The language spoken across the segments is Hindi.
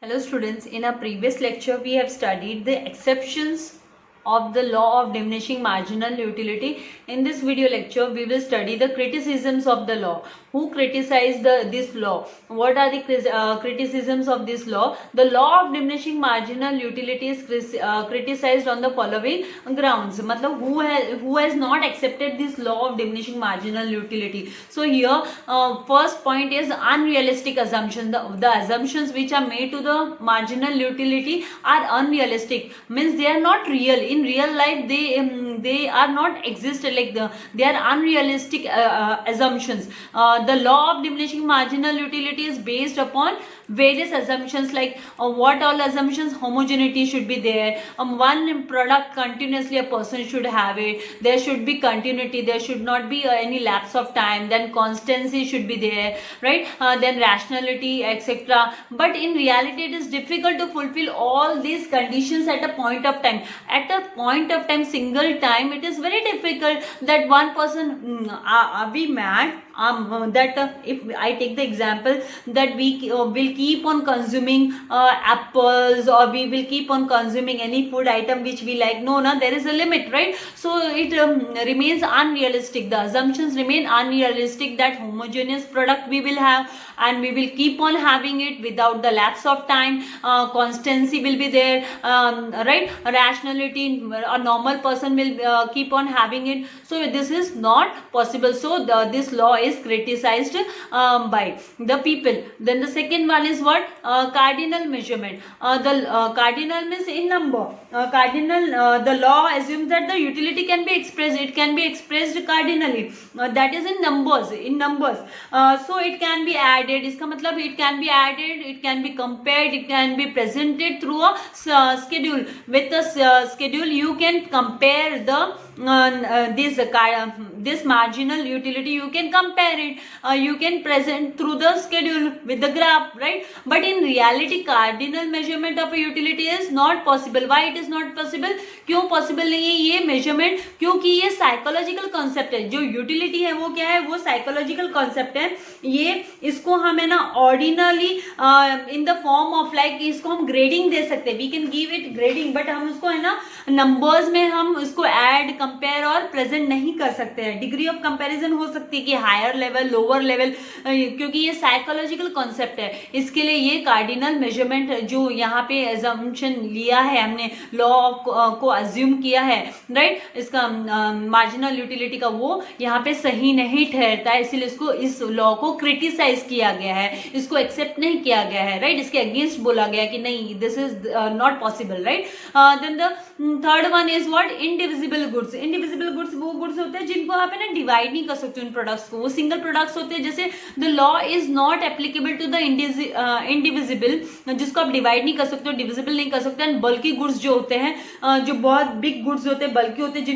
Hello students, in our previous lecture we have studied the exceptions of the law of diminishing marginal utility. In this video lecture we will study the criticisms of the law. Who criticized this law? What are the criticisms of this law? The law of diminishing marginal utility is criticized on the following grounds. मतलब who has not accepted this law of diminishing marginal utility? So here first point is unrealistic assumptions. The assumptions which are made to the marginal utility are unrealistic, means they are not real. In real life they are not exist, like they are unrealistic assumptions. The law of diminishing marginal utility is based upon various assumptions, like what all assumptions? Homogeneity should be there. One product continuously a person should have it. There should be continuity. There should not be any lapse of time. Then constancy should be there, right? Then rationality, etc. But in reality it is difficult to fulfill all these conditions at a point of time. At a point of time, single time, it is very difficult that one person, are we mad? If I take the example that we will keep on consuming apples, or we will keep on consuming any food item which we like. No, there is a limit, right? So it remains unrealistic. The assumptions remain unrealistic that homogeneous product we will have and we will keep on having it without the lapse of time. Constancy will be there, right? Rationality, a normal person will keep on having it. So this is not possible. So this law is criticized by the people. Then the second one is what? Cardinal measurement. The cardinal means in number. The law assumes that the utility can be expressed. It can be expressed cardinally. That is in numbers. So it can be added. इसका मतलब it can be added. It can be compared. It can be presented through a schedule. With the schedule, you can compare this marginal utility. You can compare it. You can present through the schedule with the graph, right? But in reality, cardinal measurement of a utility is not possible. Why it is not possible? क्यों possible नहीं है ये measurement? क्योंकि ये psychological concept है. जो utility है वो क्या है? वो psychological concept है. ये इसको हम है ना ordinarily in the form of like इसको हम grading दे सकते हैं. We can give it grading, but हम उसको है ना numbers में हम उसको add, compare और present नहीं कर सकते हैं. Degree of comparison हो सकती है कि higher level, lower level, क्योंकि ये psychological concept है. इसके लिए ये cardinal measurement जो यहाँ पे assumption लिया है हमने, law को assume किया है, right? इसका marginal utility का, वो यहाँ पे सही नहीं ठहरता है. इसीलिए इसको इस law को criticize किया गया है, इसको accept नहीं किया गया है, right? इसके against बोला गया कि नहीं, this is not possible, right? Then the third one is what? Indivisible goods. Indivisible goods वो goods होते हैं जिनको आप है ना डिवाइड नहीं कर सकते उन प्रोडक्ट्स को. वो सिंगल प्रोडक्ट्स होते हैं. जैसे the law is not applicable to the indivisible, जिसको आप डिवाइड नहीं कर सकते हो, डिविजिबल नहीं कर सकते. एंड बल्कि गुड्स जो होते हैं, जो बहुत बिग गुड्स होते हैं, बल्कि होते हैं,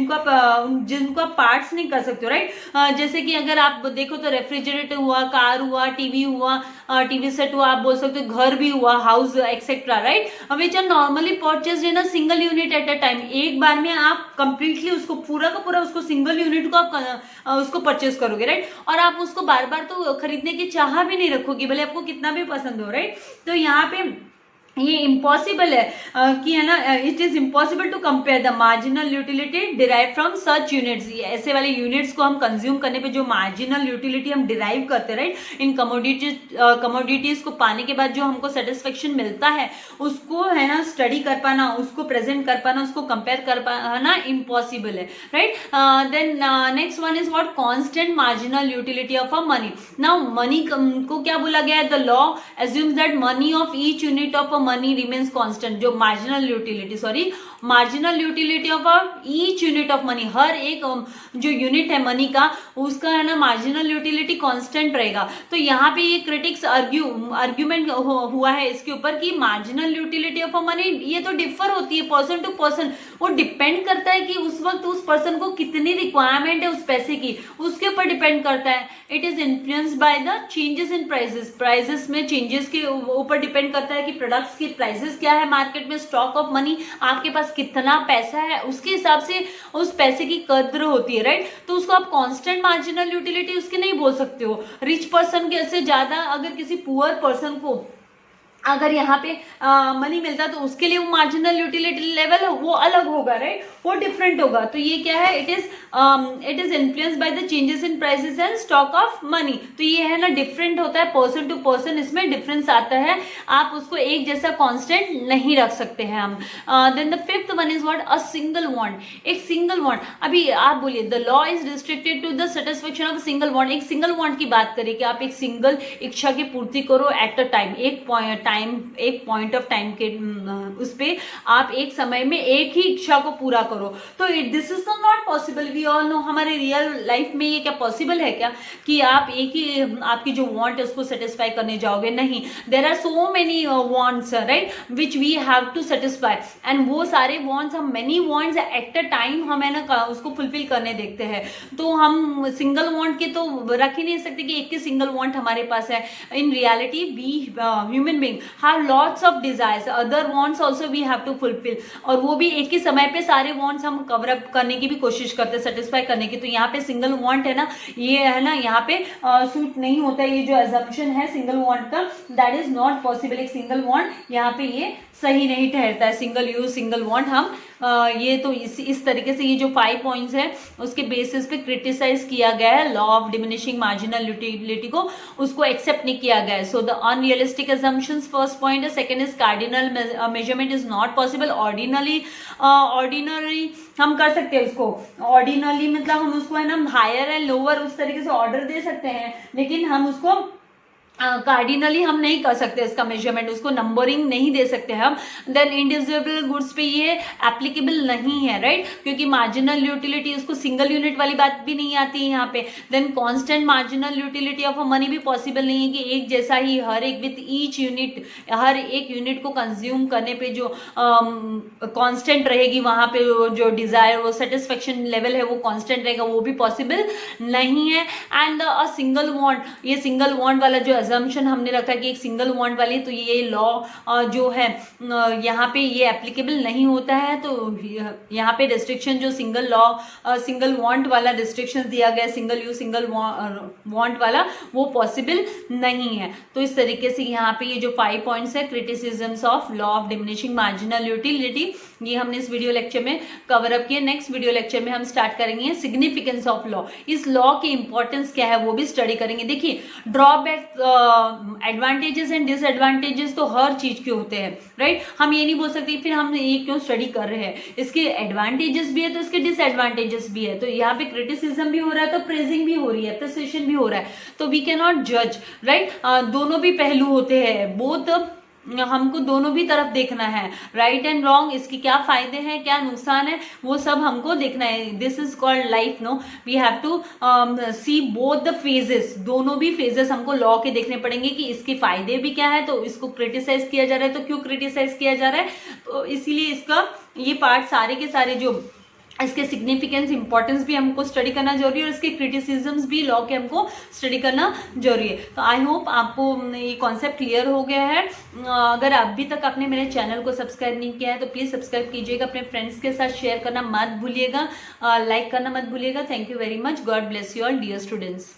जिनको आप पार्ट्स नहीं कर सकते हो, राइट? जैसे कि अगर आप देखो तो रेफ्रिजरेटर हुआ, कार हुआ, टीवी हुआ, टीवी सेट हुआ, आप बोल सकते हो घर भी हुआ, house etcetera, right? Which are normally purchased in a single unit at a time. एक बार में आप कंप्लीटली उसको पूरा का पूरा उसको सिंगल यूनिट को आप उसको परचेज करोगे, राइट? और आप उसको बार बार तो खरीदने की चाह भी नहीं रखोगे, भले आपको कितना भी पसंद हो, राइट? तो यहाँ पे ये इम्पॉसिबल है कि है ना, it is impossible to compare the marginal utility derive from such units. ऐसे वाले यूनिट्स को हम कंज्यूम करने पे जो मार्जिनल यूटिलिटी हम डिराइव करते हैं, राइट? इन कमोडिटीज को पाने के बाद जो हमको सेटिस्फेक्शन मिलता है, उसको है ना स्टडी कर पाना, उसको प्रेजेंट कर पाना, उसको कंपेयर कर पाना इम्पॉसिबल है, right? Then next one is what? Constant marginal utility of a money. Now money को क्या बोला गया है? The law assumes that money of each unit of money remains constant. जो marginal utility of each unit of money, हर एक जो यूनिट है मनी का, उसका है ना मार्जिनल यूटिलिटी कांस्टेंट रहेगा. तो यहाँ पे ये क्रिटिक्स आर्ग्यूमेंट हुआ है इसके ऊपर कि मार्जिनल यूटिलिटी ऑफ मनी ये तो डिफर होती है पर्सन टू पर्सन. वो डिपेंड करता है कि उस वक्त उस पर्सन को कितनी रिक्वायरमेंट है उस पैसे की, उसके ऊपर डिपेंड करता है. It is influenced by the changes in prices में चेंजेस के ऊपर डिपेंड करता है कि प्रोडक्ट्स की प्राइसेस क्या है मार्केट में, स्टॉक ऑफ मनी, आपके पास कितना पैसा है, उसके हिसाब से उस पैसे की कद्र होती है, राइट? तो उसको आप कांस्टेंट मार्जिनल यूटिलिटी उसकी नहीं बोल सकते हो. रिच पर्सन के से ज्यादा अगर किसी पुअर पर्सन को अगर यहाँ पे मनी मिलता है तो उसके लिए वो मार्जिनल यूटिलिटी लेवल वो अलग होगा, राइट, वो डिफरेंट होगा। तो ये क्या है, it is influence by the changes in prices and stock of money. तो ये है ना डिफरेंट होता है, पर्सन टू पर्सन इसमें डिफरेंस आता है, आप उसको एक जैसा कांस्टेंट नहीं रख सकते हैं हम। Then the fifth one is what, a single want, एक सिंगल वांट। अभी आप बोलिए the law is restricted to the satisfaction of single want. एक सिंगल वांट की बात करें कि आप एक सिंगल इच्छा की पूर्ति करो एट अ टाइम, एक पॉइंट ऑफ टाइम के उस पे आप एक समय में एक ही इच्छा को पूरा करो, तो this is not possible. We all know, हमारे रियल लाइफ में ये क्या पॉसिबल है क्या कि आप एक ही आपकी जो वांट है उसको सेटिस्फाई करने जाओगे? नहीं, there are so many wants, right, which we have to satisfy, and वो सारे वांट्स, हम many wants at a time हमें ना उसको फुलफिल करने देखते हैं। तो हम सिंगल वांट के तो रख ही नहीं सकते कि एक ही सिंगल वांट हमारे पास है। In reality we human being have lots of desires, other wants also we have to fulfil, और वो भी एक ही समय पे सारे वांट्स हम कवर अप करने की भी कोशिश करते हैं, सेटिस्फाई करने की। तो यहाँ पे सिंगल वांट है ना, ये है ना यहाँ पे सूट नहीं होता है, ये जो अजम्पशन है सिंगल वांट का, दैट इज नॉट पॉसिबल। एक सिंगल वांट यहाँ पे ये सही नहीं ठहरता है, सिंगल यूज सिंगल वांट। हम ये तो इस तरीके से ये जो 5 पॉइंट्स है उसके बेसिस पे क्रिटिसाइज किया गया है law of diminishing marginal utility को, उसको एक्सेप्ट नहीं किया गया है। So the unrealistic assumptions, first point है। Second is cardinal measurement is not possible. Ordinary हम कर सकते हैं उसको, ऑर्डिनली मतलब हम उसको है ना हायर एंड लोअर उस तरीके से ऑर्डर दे सकते हैं, लेकिन हम उसको कार्डिनली हम नहीं कर सकते इसका मेजरमेंट, उसको नंबरिंग नहीं दे सकते हम। देन इंडिविजुअल गुड्स पे ये एप्लीकेबल नहीं है, राइट, क्योंकि मार्जिनल यूटिलिटी, उसको सिंगल यूनिट वाली बात भी नहीं आती है यहाँ पे। Then constant marginal utility of money भी पॉसिबल नहीं है कि एक जैसा ही हर एक विथ ईच यूनिट, हर एक यूनिट को कंज्यूम करने पे जो कांस्टेंट रहेगी वहां पे जो डिजायर, वो सेटिस्फेक्शन लेवल है वो कांस्टेंट रहेगा, वो भी पॉसिबल नहीं है। एंड अ सिंगल वांट, ये सिंगल वांट वाला जो assumption हमने रखा कि एक सिंगल वांट वाली, तो ये लॉ जो है यहाँ पे ये एप्लीकेबल नहीं होता है। तो यहाँ पे रिस्ट्रिक्शन जो सिंगल वांट वाला रिस्ट्रिक्शन दिया गया, सिंगल यूज सिंगल वांट वाला, वो पॉसिबल नहीं है। तो इस तरीके से यहाँ पे ये जो 5 पॉइंट्स है criticisms of law of diminishing marginal utility, ये हमने इस वीडियो लेक्चर में कवर अप किया। नेक्स्ट वीडियो लेक्चर में हम स्टार्ट करेंगे सिग्निफिकेंस ऑफ लॉ, इस लॉ की इंपॉर्टेंस क्या है वो भी स्टडी करेंगे। देखिए, ड्रॉबैक, एडवांटेजेस एंड डिसएडवांटेजेस तो हर चीज के होते हैं, राइट। हम ये नहीं बोल सकते फिर हम ये क्यों स्टडी कर रहे हैं, इसके एडवांटेजेस भी है तो इसके डिसएडवांटेजेस भी है। तो यहाँ पे क्रिटिसिज्म भी हो रहा है तो प्रेजिंग भी हो रही है, अप्रिसिएशन भी हो रहा है, तो वी कैन नॉट जज, राइट। दोनों भी पहलू होते हैं, बोथ, हमको दोनों भी तरफ देखना है, राइट एंड रॉन्ग, इसके क्या फायदे हैं क्या नुकसान है वो सब हमको देखना है। This is called life, no, we have to see both the phases, दोनों भी फेजेस हमको लॉ के देखने पड़ेंगे कि इसके फायदे भी क्या है, तो इसको क्रिटिसाइज किया जा रहा है तो क्यों क्रिटिसाइज किया जा रहा है, तो इसीलिए इसका ये पार्ट सारे के सारे जो इसके सिग्निफिकेंस, इंपॉर्टेंस भी हमको स्टडी करना जरूरी है और इसके क्रिटिसिज्म्स भी लॉ के हमको स्टडी करना जरूरी है। तो आई होप आपको ये कॉन्सेप्ट क्लियर हो गया है। अगर अभी तक आपने मेरे चैनल को सब्सक्राइब नहीं किया है तो प्लीज़ सब्सक्राइब कीजिएगा, अपने फ्रेंड्स के साथ शेयर करना मत भूलिएगा, लाइक करना मत भूलिएगा। Thank you very much, God bless you all dear students.